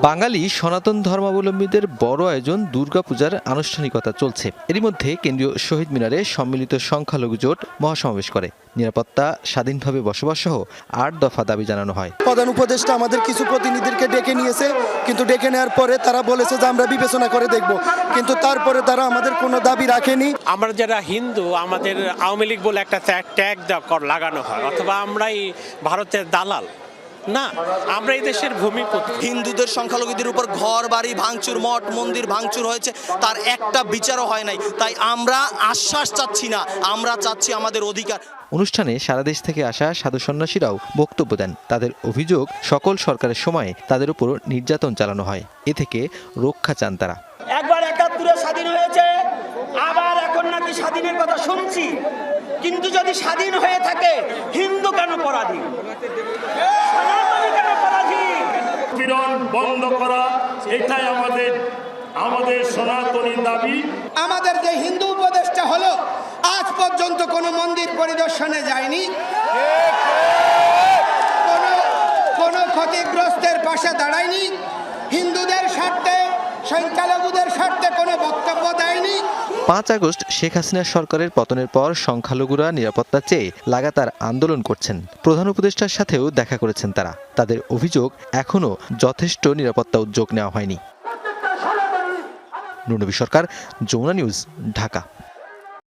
বাঙালি সনাতন ধর্মাবলম্বীদের বড় আয়োজন দুর্গাপূজার আনুষ্ঠানিকতা চলছে। এরই মধ্যে কেন্দ্রীয় শহীদ মিনারে সম্মিলিত সংখ্যালঘু জোট মহাসমাবেশ করে। নিরাপত্তা, স্বাধীনভাবে বসবাস সহ ৮ দফা দাবি জানানো হয়। প্রধান উপদেষ্টা আমাদের কিছু প্রতিনিধিকে ডেকে নিয়েছে, কিন্তু ডেকে নেওয়ার পরে তারা বলেছে যে আমরা বিবেচনা করে দেখব, কিন্তু তারপরে তারা আমাদের কোনো দাবি রাখেনি। আমরা যারা হিন্দু, আমাদের আওয়ামী লীগ বলে একটা ট্যাগ লাগানো হয়, অথবা আমরাই ভারতের দালাল না, আমরা এই দেশের ভূমিপুত্র। হিন্দুদের সংখ্যালঘুদের উপর ঘর বাড়ি ভাঙচুর, মঠ মন্দির ভাঙচুর হয়েছে, তার একটা বিচারও হয় নাই। তাই আমরা আশ্বাস চাচ্ছি না, আমরা চাচ্ছি আমাদের অধিকার। অনুষ্ঠানে সারা দেশ থেকে আসা সাধু সন্ন্যাসীরাও বক্তব্য দেন। তাদের অভিযোগ, সকল সরকারের সময় তাদের উপর নির্যাতন চালানো হয়। এ থেকে রক্ষা চান তারা। একবার ৭১ স্বাধীন হয়েছে, আবার এখন নাকি স্বাধীনের কথা শুনছি। কিন্তু যদি স্বাধীন হয়ে থাকে, হিন্দু কেন পরাধীন? পীড়ন বন্ধ করা, এটাই আমাদের সনাতনী দাবি। আমাদের যে হিন্দু উপদেষ্টা হলো, আজ পর্যন্ত কোনো মন্দির পরিদর্শনে যায়নি, কোনো ক্ষতিগ্রস্তের পাশে দাঁড়ায়নি, হিন্দুদের স্বার্থে সংখ্যালঘুদের স্বার্থে কোনো বক্তব্য দেয়নি। ৫ আগস্ট শেখ হাসিনা সরকারের পতনের পর সংখ্যালঘুরা নিরাপত্তা চেয়ে লাগাতার আন্দোলন করছেন। প্রধান উপদেষ্টার সাথেও দেখা করেছেন তারা। তাদের অভিযোগ, এখনও যথেষ্ট নিরাপত্তা উদ্যোগ নেওয়া হয়নি। নুরনবী সরকার, যমুনা নিউজ, ঢাকা।